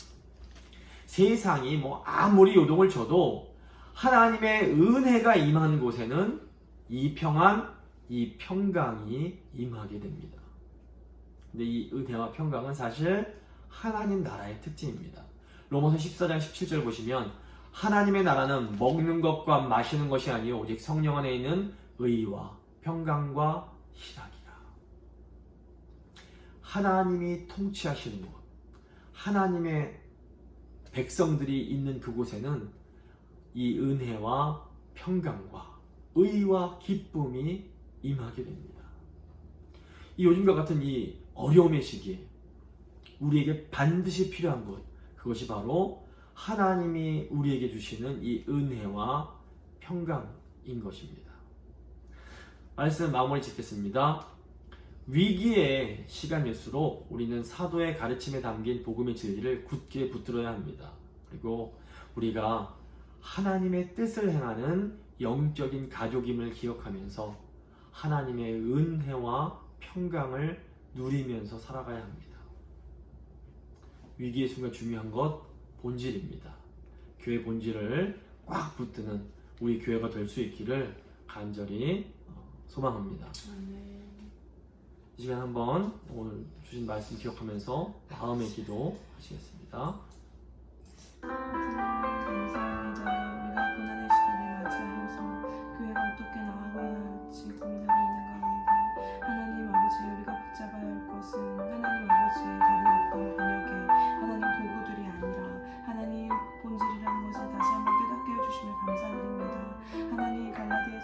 세상이 아무리 요동을 쳐도 하나님의 은혜가 임한 곳에는 이 평안, 이 평강이 임하게 됩니다. 근데 이 은혜와 평강은 사실 하나님 나라의 특징입니다. 로마서 14장 17절 보시면 하나님의 나라는 먹는 것과 마시는 것이 아니요 오직 성령 안에 있는 의와 평강과 희락이라. 하나님이 통치하시는 곳, 하나님의 백성들이 있는 그곳에는 이 은혜와 평강과 의와 기쁨이 임하게 됩니다. 이 요즘과 같은 이 어려움의 시기에 우리에게 반드시 필요한 것, 그것이 바로 하나님이 우리에게 주시는 이 은혜와 평강인 것입니다. 말씀 마무리 짓겠습니다. 위기의 시간일수록 우리는 사도의 가르침에 담긴 복음의 진리를 굳게 붙들어야 합니다. 그리고 우리가 하나님의 뜻을 행하는 영적인 가족임을 기억하면서 하나님의 은혜와 평강을 누리면서 살아가야 합니다. 위기의 순간 중요한 것 본질입니다. 교회 본질을 꽉 붙드는 우리 교회가 될 수 있기를 간절히 소망합니다. 이 시간 한번 오늘 주신 말씀 기억하면서 마음의 기도 하시겠습니다. 감사합니다. 우리가 고난의 시대를 맞이하여서 교회가 어떻게 나아가야 할지 고민하고 있는 가운데 하나님 아버지, 우리가 붙잡아야 할 것은 하나님 아버지의 다른 어떤 번역의 하나님 도구들이 아니라 하나님 본질이라는 것을 다시 한번 깨닫게 해주심을 감사드립니다. 하나님 갈라디아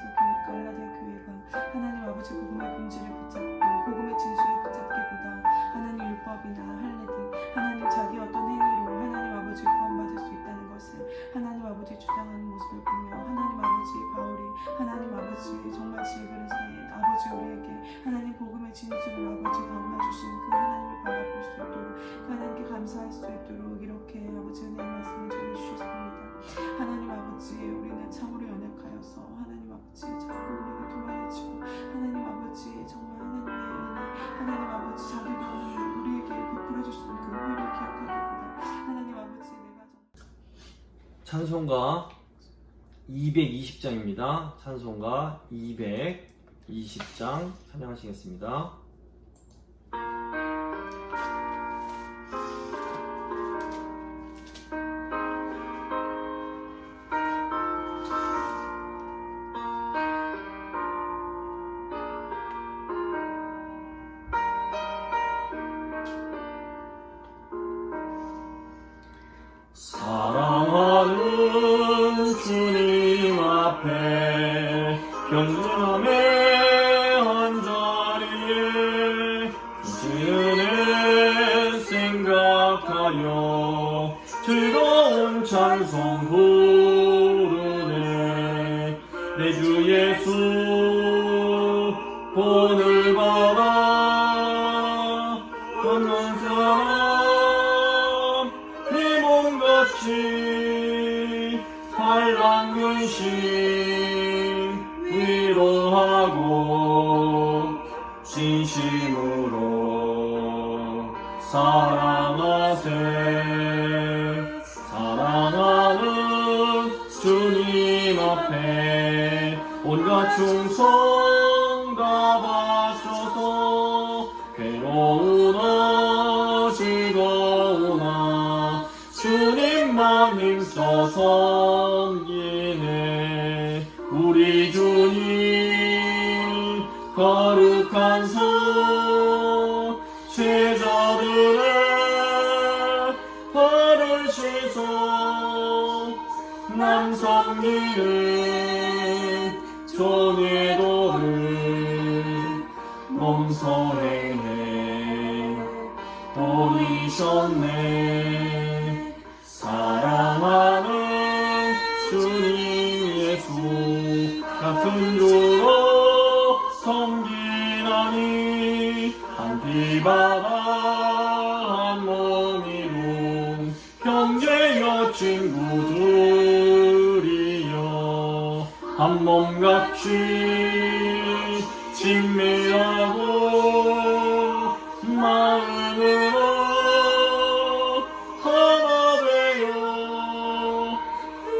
교회가 하나님 아버지 복음의 본질을 붙잡고 복음의 진수를 붙잡기보다 하나님 율법이나 할례 등 하나님 자기 어떤 행위로 하나님 아버지 구원받을 수 있다는 것을 하나님 아버지 주장하는 모습을 보며 하나님 아버지 바울이 하나님 아버지 정말 지혜를 새 아버지 우리에게 하나님 복음의 진수를 아버지 담아 주신 그 하나님을 바라볼 수 있도록 그 하나님께 감사할 수 있도록 이렇게 아버지 은혜의 말씀을 전해주셨습니다. 하나님 아버지, 우리는 참으로 연약하여서 하나님 아버지 자꾸 우리에게 교만해지고 하나님 아버지 정말 하나님의 은혜 하나님 아버지 자기 돈을 우리에게 베풀어 주시는 그 은혜를 기억하기보다 하나님 아버지 내가 찬송가 220장입니다. 찬송가 220장 찬양하시겠습니다. 사랑하는 주님 앞에 경건함의 한자리에 내 주 예수 본을 받아 걷는 사람 내 몸같이 환난 근심 위로하고 진심으로 사랑하세. 사랑하는 주님 앞에 온갖 충성 다 바쳐서 괴로우나 즐거우나 주님만 힘써 섬기네. 우리 주님 거룩한 손 제자들의 발을 씻어 남 섬기는 전회도를 몸소 행해 보이셨네. 사랑하는 주님 예수 같은 주로 섬기나니 한 피 바다 한 몸이로 형제여 친구들이여 한 몸같이 친밀하고 마음으로 하나 되어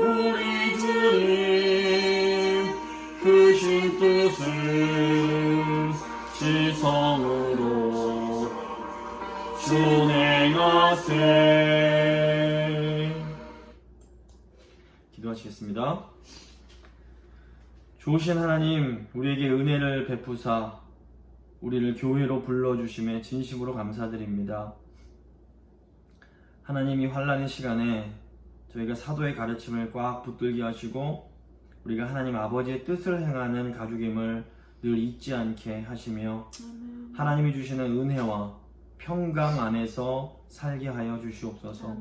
우리 주님 크신 뜻을 지성으로 준행하세. 기도하시겠습니다. 좋으신 하나님, 우리에게 은혜를 베푸사 우리를 교회로 불러주심에 진심으로 감사드립니다. 하나님이 환난의 시간에 저희가 사도의 가르침을 꽉 붙들게 하시고 우리가 하나님 아버지의 뜻을 행하는 가족임을 늘 잊지 않게 하시며 하나님이 주시는 은혜와 평강 안에서 살게 하여 주시옵소서.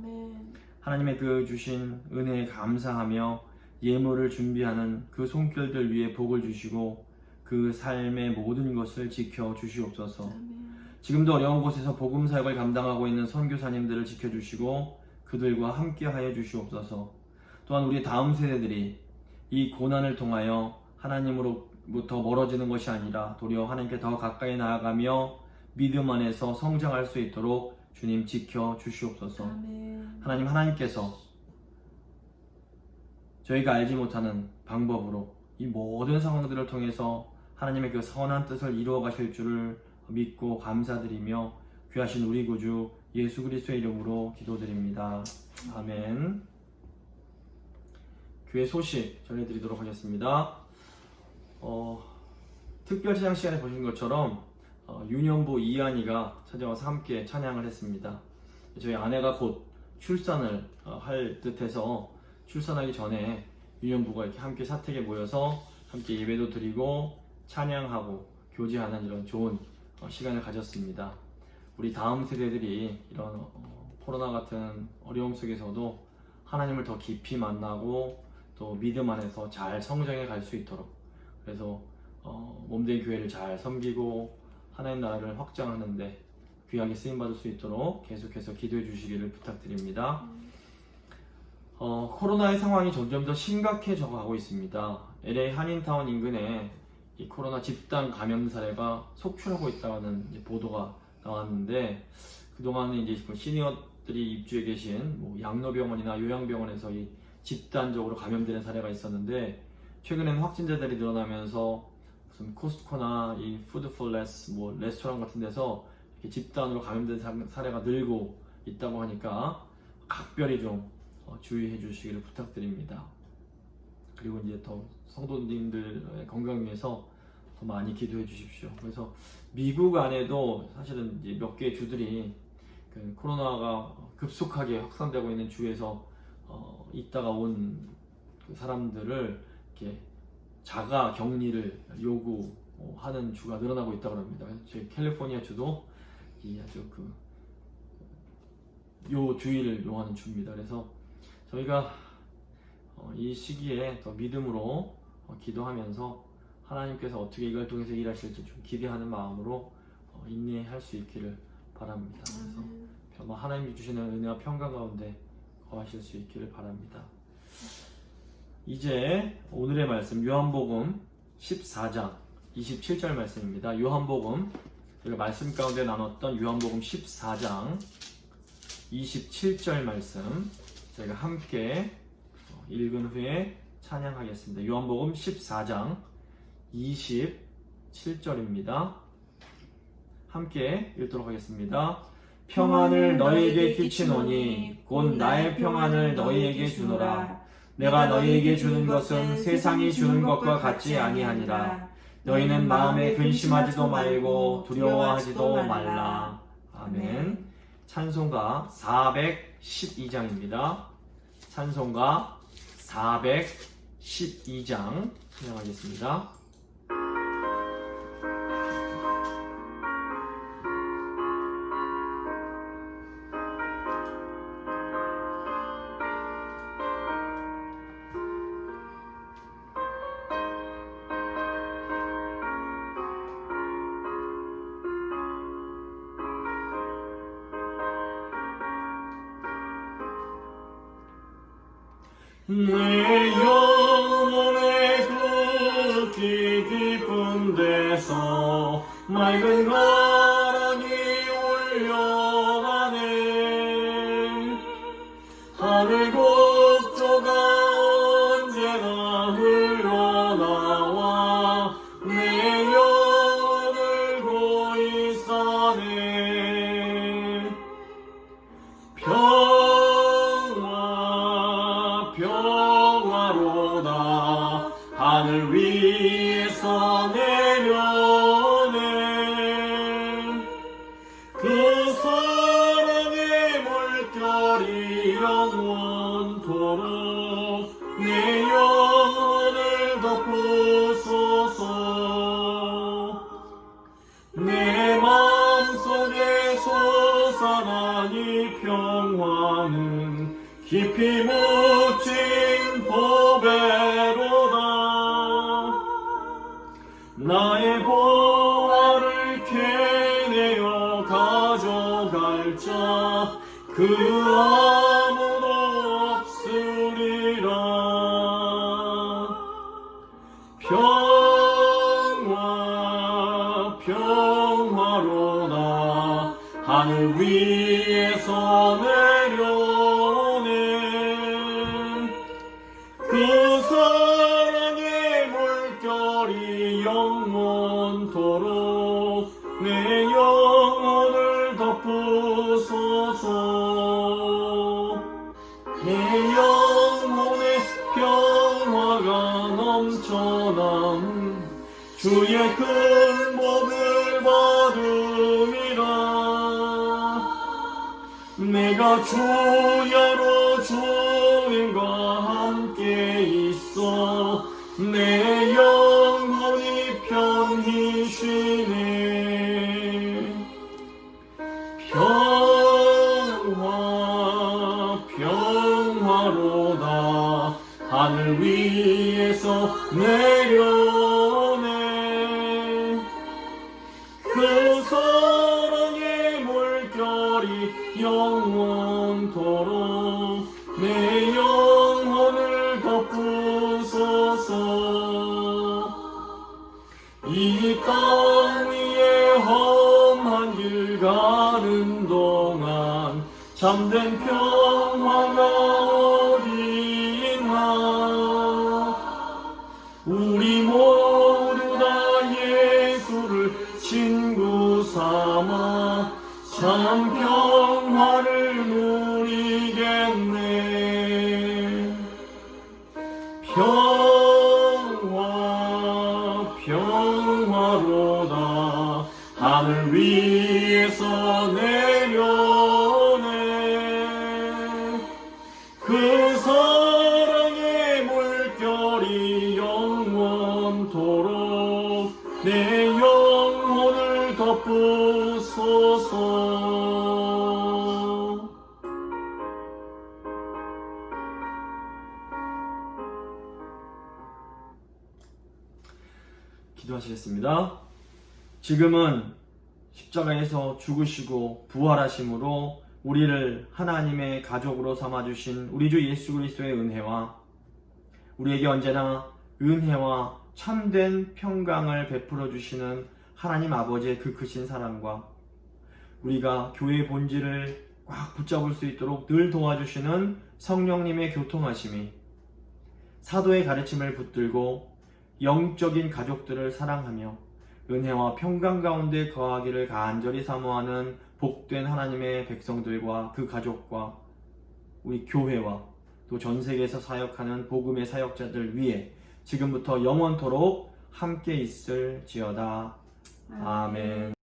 하나님의 그 주신 은혜에 감사하며 예물을 준비하는 그 손길들 위에 복을 주시고 그 삶의 모든 것을 지켜 주시옵소서. 지금도 어려운 곳에서 복음 사역을 감당하고 있는 선교사님들을 지켜주시고 그들과 함께 하여 주시옵소서. 또한 우리 다음 세대들이 이 고난을 통하여 하나님으로부터 멀어지는 것이 아니라 도리어 하나님께 더 가까이 나아가며 믿음 안에서 성장할 수 있도록 주님 지켜 주시옵소서. 하나님, 하나님께서 저희가 알지 못하는 방법으로 이 모든 상황들을 통해서 하나님의 그 선한 뜻을 이루어 가실 줄을 믿고 감사드리며 귀하신 우리 구주 예수 그리스도의 이름으로 기도드립니다. 아멘. 교회 소식 전해드리도록 하겠습니다. 특별 찬양 시간에 보신 것처럼 유년부 이한이가 찾아와서 함께 찬양을 했습니다. 저희 아내가 곧 출산을 할 듯해서 출산하기 전에 유년부가 이렇게 함께 사택에 모여서 함께 예배도 드리고 찬양하고 교제하는 이런 좋은 시간을 가졌습니다. 우리 다음 세대들이 이런 코로나 같은 어려움 속에서도 하나님을 더 깊이 만나고 또 믿음 안에서 잘 성장해 갈 수 있도록, 그래서 몸된 교회를 잘 섬기고 하나님 나라를 확장하는데 귀하게 쓰임받을 수 있도록 계속해서 기도해 주시기를 부탁드립니다. 코로나의 상황이 점점 더 심각해져 가고 있습니다. LA 한인타운 인근에 이 코로나 집단 감염 사례가 속출하고 있다는 보도가 나왔는데, 그동안은 이제 시니어들이 입주해 계신 양로병원이나 요양병원에서 이 집단적으로 감염되는 사례가 있었는데, 최근에는 확진자들이 늘어나면서 무슨 코스트코나 이 푸드폴레스 레스토랑 같은 데서 이렇게 집단으로 감염된 사례가 늘고 있다고 하니까 각별히 좀 주의해 주시기를 부탁드립니다. 그리고 이제 더 성도님들의 건강 위해서 더 많이 기도해 주십시오. 그래서 미국 안에도 사실은 이제 몇 개의 주들이 그 코로나가 급속하게 확산되고 있는 주에서 있다가 온 그 사람들을 이렇게 자가 격리를 요구하는 주가 늘어나고 있다고 합니다. 저희 캘리포니아 주도 이 아주 요 주의를 요하는 주입니다. 그래서 저희가 이 시기에 더 믿음으로 기도하면서 하나님께서 어떻게 이걸 통해서 일하실지 좀 기대하는 마음으로 인내할 수 있기를 바랍니다. 그래서 하나님이 주시는 은혜와 평강 가운데 거하실 수 있기를 바랍니다. 이제 오늘의 말씀 요한복음 14장 27절 말씀입니다. 요한복음 우리가 말씀 가운데 나눴던 요한복음 14장 27절 말씀 저희가 함께 읽은 후에 찬양하겠습니다. 요한복음 14장 27절입니다. 함께 읽도록 하겠습니다. 평안을 너희에게 끼치노니 곧 나의 평안을 너희에게 주노라. 내가 너희에게 주는 것은 세상이 주는 것과 같지 아니하니라. 너희는 마음에 근심하지도 말고 두려워하지도 말라. 아멘. 찬송가 412장입니다. 찬송가 412장 찬양하겠습니다. 내 영혼의 극히 깊은 데서 맑은 가랑이 울려가네. 하늘 곡조가 언제나 흘러나와 내 영혼을 고이 싸네. 평화로다 하늘 위에서 내려오네. 그 사랑의 물결이 영원토록 내 영혼을 덮으소서. 내 마음속에 솟아난 이 평화는 깊이 묻힌 보배로다. 나의 보화를 캐내어 가져갈 자 그 아무도 없으리라. 평화로다 하늘 위에서 내려오네. 그 사랑의 물결이 영원토록 내 영혼을 덮으소서. 내 영혼의 평화가 넘쳐남 주의 큰 복을 받음이라. 내가 주야로 주님과 함께 있어 내 영혼이 편히 쉬네. 평화로다 하늘 위에서 내려오네. 그 사랑의 물결이 영원토록 내 영혼을 덮으소서. 이 땅 위에 험한 길 가는 동안 참된 평화가 어디 있나. 우리 모두 다 예수를 친구 삼아 참 평화를 누리겠네. 평화로다 하늘 위에서 내려오네. 그 사랑의 물결이 영원토록 내 영혼을 덮으소서. 기도하시겠습니다. 지금은 십자가에서 죽으시고 부활하심으로 우리를 하나님의 가족으로 삼아주신 우리 주 예수 그리스도의 은혜와 우리에게 언제나 은혜와 참된 평강을 베풀어 주시는 하나님 아버지의 그 크신 사랑과 우리가 교회의 본질을 꽉 붙잡을 수 있도록 늘 도와주시는 성령님의 교통하심이 사도의 가르침을 붙들고 영적인 가족들을 사랑하며 은혜와 평강 가운데 거하기를 간절히 사모하는 복된 하나님의 백성들과 그 가족과 우리 교회와 또 전 세계에서 사역하는 복음의 사역자들 위해 지금부터 영원토록 함께 있을지어다. 아멘.